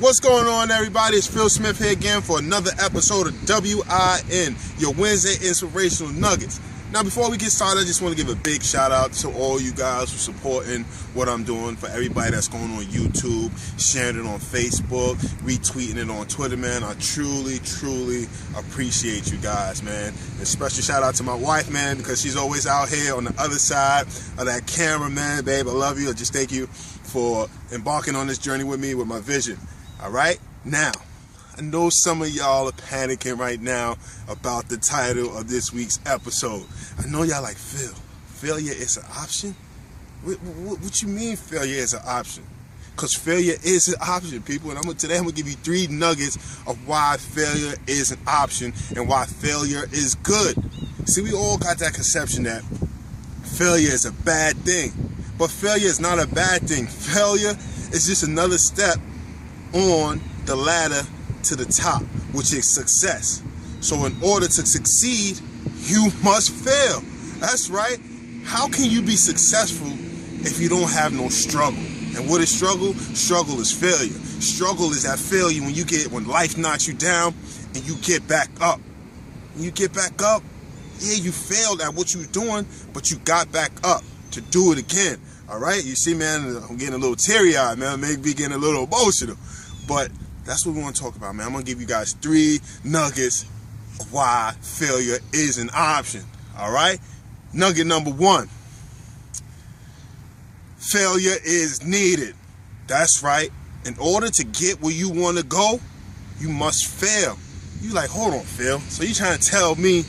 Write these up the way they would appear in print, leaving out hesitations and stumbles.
What's going on, everybody? It's Phil Smith here again for another episode of WIN, your Wednesday Inspirational Nuggets. Now, before we get started, I just want to give a big shout out to all you guys who are supporting what I'm doing, for everybody that's going on YouTube, sharing it on Facebook, retweeting it on Twitter, man. I truly appreciate you guys, man. And special shout out to my wife, man, because she's always out here on the other side of that camera, man. Babe, I love you. I just thank you for embarking on this journey with me with my vision. All right? Now, I know some of y'all are panicking right now about the title of this week's episode. I know y'all like, Phil, failure is an option? What you mean failure is an option? Because failure is an option, people. And today I'm going to give you 3 nuggets of why failure is an option and why failure is good. See, we all got that conception that failure is a bad thing. But failure is not a bad thing. Failure is just another step on the ladder to the top, which is success. So in order to succeed, you must fail. That's right. How can you be successful if you don't have no struggle? And what is struggle? Struggle is failure. Struggle is that failure when life knocks you down and you get back up. When you get back up, yeah, you failed at what you were doing, but you got back up to do it again. All right? You see, man, I'm getting a little teary-eyed, man. Maybe getting a little emotional. But that's what we want to talk about, man. I'm going to give you guys 3 nuggets of why failure is an option. All right? Nugget number 1. Failure is needed. That's right. In order to get where you want to go, you must fail. You like, hold on, Phil. So you trying to tell me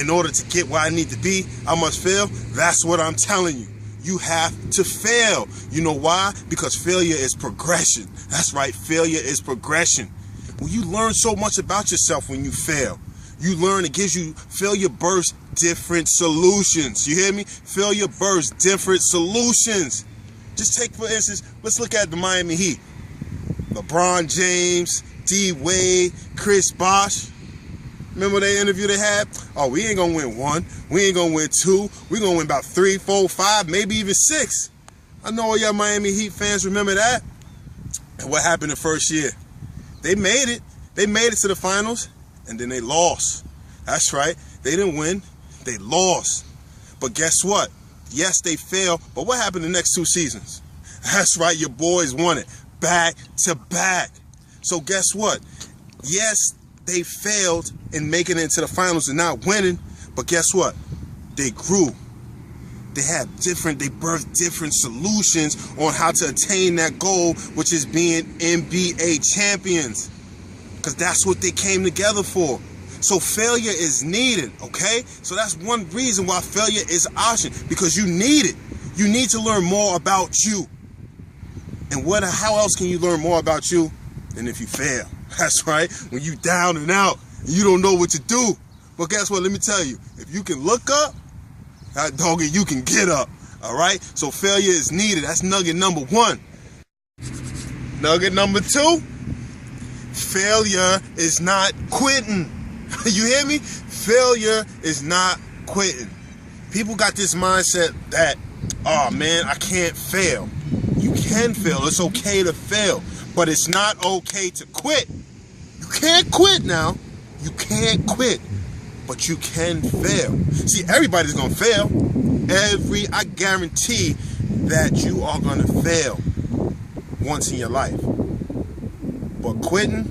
in order to get where I need to be, I must fail? That's what I'm telling you. You have to fail. You know why? Because failure is progression. That's right. Failure is progression. Well, you learn so much about yourself when you fail. You learn, failure births different solutions. You hear me? Failure births different solutions. Just take, for instance, let's look at the Miami Heat. LeBron James, D. Wade, Chris Bosh. Remember that interview they had? Oh, we ain't going to win 1. We ain't going to win 2. We're going to win about 3, 4, 5, maybe even 6. I know all y'all Miami Heat fans remember that. And what happened the first year? They made it. They made it to the finals, and then they lost. That's right. They didn't win. They lost. But guess what? Yes, they failed. But what happened the next 2 seasons? That's right. Your boys won it back to back. So guess what? Yes, they failed in making it into the finals and not winning, but guess what? They grew. They birthed different solutions on how to attain that goal, which is being NBA champions. Because that's what they came together for. So failure is needed, okay? So that's one reason why failure is an option, because you need it. You need to learn more about you. And how else can you learn more about you than if you fail? That's right. When you down and out, you don't know what to do. But guess what? Let me tell you. If you can look up, that doggy, you can get up. All right? So failure is needed. That's nugget number 1. Nugget number 2. Failure is not quitting. You hear me? Failure is not quitting. People got this mindset that, oh, man, I can't fail. You can fail. It's okay to fail. But it's not okay to quit. You can't quit now. You can't quit. But you can fail. See, everybody's going to fail. I guarantee that you are going to fail once in your life. But quitting,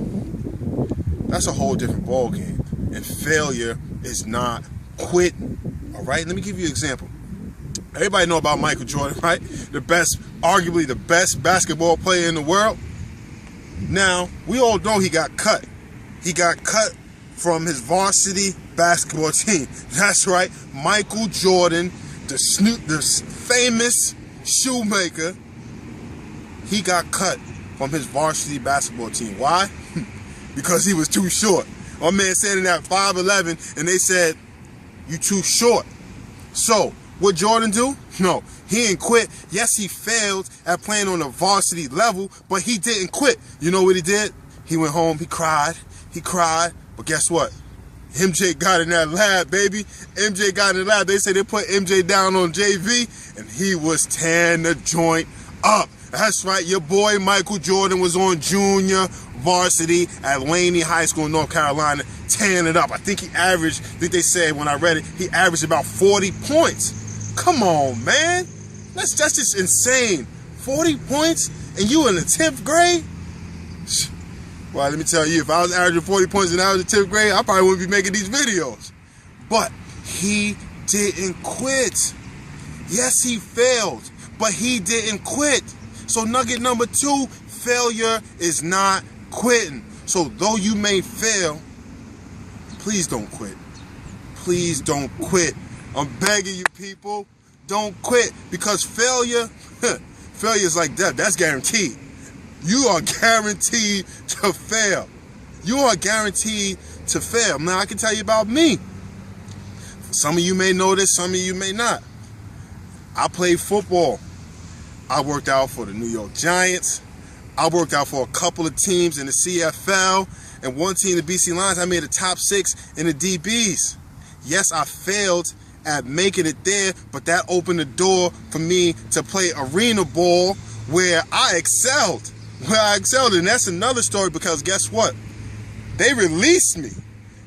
that's a whole different ballgame. And failure is not quitting. All right? Let me give you an example. Everybody know about Michael Jordan, right? Arguably the best basketball player in the world. Now, we all know he got cut. He got cut from his varsity basketball team. That's right. Michael Jordan, the famous shoemaker, he got cut from his varsity basketball team. Why? Because he was too short. My man standing at 5'11", and they said, you too short. So, what Jordan do? No, he didn't quit. Yes, he failed at playing on the varsity level, but he didn't quit. You know what he did? He went home, he cried, but guess what? MJ got in that lab, baby. MJ got in the lab. They say they put MJ down on JV, and he was tearing the joint up. That's right, your boy Michael Jordan was on junior varsity at Laney High School in North Carolina, tearing it up. I think they said when I read it, he averaged about 40 points. Come on, man. That's just insane. 40 points and you in the 10th grade? Well, let me tell you, if I was averaging 40 points and I was in 10th grade, I probably wouldn't be making these videos. But he didn't quit. Yes, he failed, but he didn't quit. So nugget number 2, failure is not quitting. So though you may fail, please don't quit. Please don't quit. I'm begging you people, don't quit, because failure is like death. That's guaranteed. You are guaranteed to fail. You are guaranteed to fail. Now, I can tell you about me. Some of you may know this, some of you may not. I played football. I worked out for the New York Giants. I worked out for a couple of teams in the CFL. And one team, the BC Lions, I made the top 6 in the DBs. Yes, I failed at making it there, but that opened the door for me to play arena ball where I excelled. And that's another story, because guess what? They released me.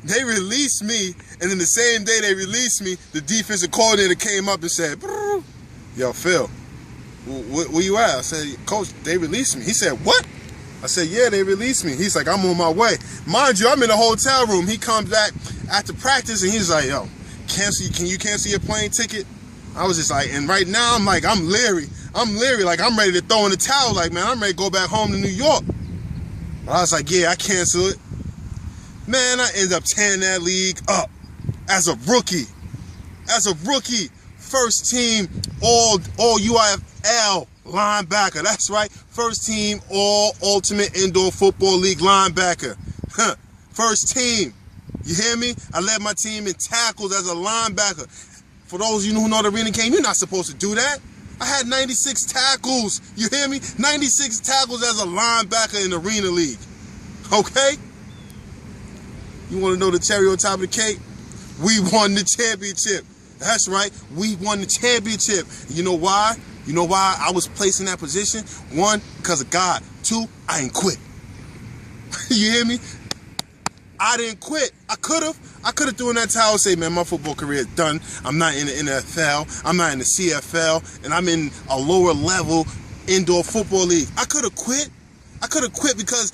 And then the same day they released me, the defensive coordinator came up and said, "Yo, Phil, where you at?" I said, "Coach, they released me." He said, "What?" I said, "Yeah, they released me." He's like, "I'm on my way." Mind you, I'm in a hotel room. He comes back after practice and he's like, "Yo, can you cancel your plane ticket?" I was just like, and right now I'm leery. Like, I'm ready to throw in the towel. Like, man, I'm ready to go back home to New York. But I was like, yeah, I cancel it. Man, I ended up tearing that league up as a rookie. First team all UIFL linebacker. That's right. First team all Ultimate Indoor Football League linebacker. First team. You hear me? I led my team in tackles as a linebacker. For those of you who know the arena game, you're not supposed to do that. I had 96 tackles. You hear me? 96 tackles as a linebacker in the arena league. Okay? You want to know the cherry on top of the cake? We won the championship. That's right. We won the championship. You know why? You know why I was placed in that position? 1, because of God. 2, I ain't quit. You hear me? I didn't quit. I could have threw in that towel and say, man, my football career is done. I'm not in the NFL. I'm not in the CFL. And I'm in a lower level indoor football league. I could have quit. Because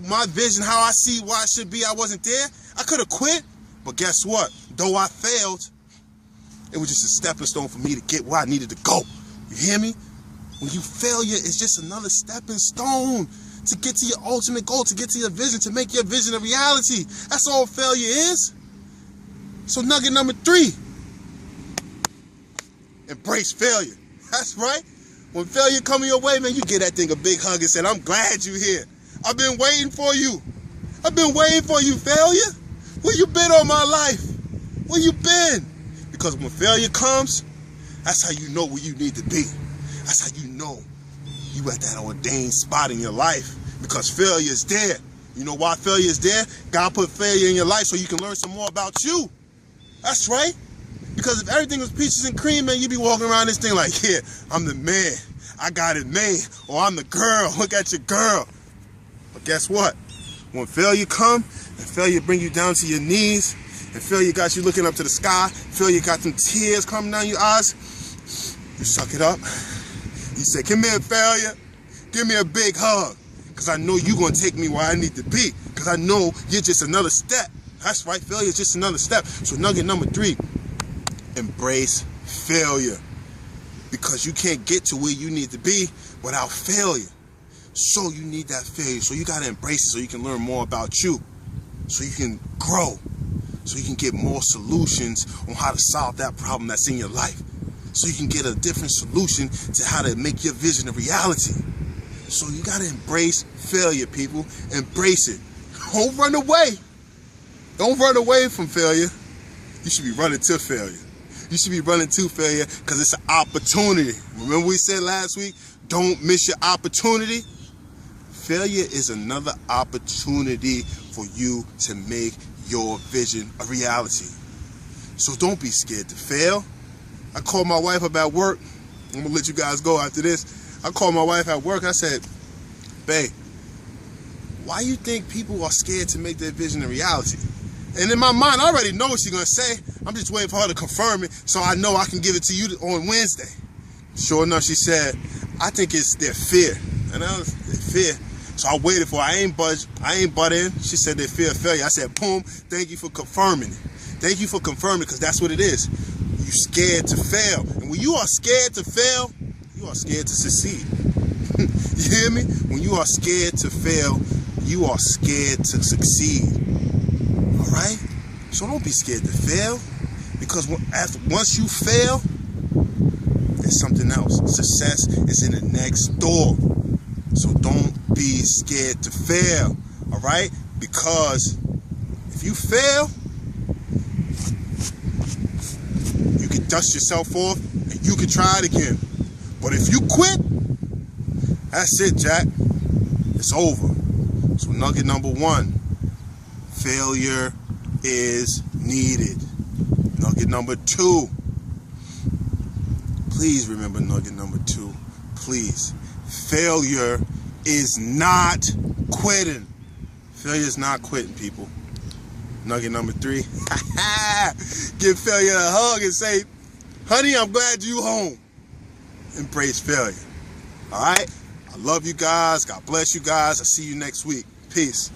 my vision, how I see why I should be, I wasn't there. I could have quit. But guess what? Though I failed, it was just a stepping stone for me to get where I needed to go. You hear me? When you failure, it's just another stepping stone to get to your ultimate goal, to get to your vision, to make your vision a reality. That's all failure is. So nugget number 3, embrace failure. That's right. When failure coming your way, man, you give that thing a big hug and say, I'm glad you're here. I've been waiting for you. Failure. Where you been all my life? Where you been? Because when failure comes, that's how you know where you need to be. That's how you know you at that ordained spot in your life, because failure is there. You know why failure is there? God put failure in your life so you can learn some more about you. That's right. Because if everything was peaches and cream, man, you'd be walking around this thing like, yeah, I'm the man. I got it made. Or I'm the girl. Look at your girl. But guess what? When failure come, and failure bring you down to your knees, and failure got you looking up to the sky, failure got them tears coming down your eyes, you suck it up. You say, come here, failure. Give me a big hug. Because I know you're going to take me where I need to be. Because I know you're just another step. That's right, failure is just another step. So nugget number 3, embrace failure. Because you can't get to where you need to be without failure. So you need that failure. So you got to embrace it so you can learn more about you. So you can grow. So you can get more solutions on how to solve that problem that's in your life. So you can get a different solution to how to make your vision a reality. So you got to embrace failure, people. Embrace it. Don't run away. Don't run away from failure. You should be running to failure. You should be running to failure because it's an opportunity. Remember we said last week, don't miss your opportunity? Failure is another opportunity for you to make your vision a reality. So don't be scared to fail. I called my wife up at work. I'm going to let you guys go after this. I called my wife at work. I said, babe, why you think people are scared to make their vision a reality? And in my mind, I already know what she's going to say. I'm just waiting for her to confirm it so I know I can give it to you on Wednesday. Sure enough, she said, I think it's their fear. And I was their fear. So I waited for her. I ain't butt in. She said they fear of failure. I said, boom, thank you for confirming it. Thank you for confirming it, because that's what it is. You're scared to fail. And when you are scared to fail, you are scared to succeed. You hear me? When you are scared to fail, you are scared to succeed. All right? So don't be scared to fail, because once you fail, there's something else. Success is in the next door. So don't be scared to fail. All right? Because if you fail, you can dust yourself off and you can try it again. But if you quit, that's it, Jack. It's over. So nugget number 1, failure is needed. Nugget number 2. Please remember nugget number 2. Please. Failure is not quitting. Failure is not quitting, people. Nugget number 3. Give failure a hug and say, honey, I'm glad you home. Embrace failure. All right? I love you guys. God bless you guys. I'll see you next week. Peace.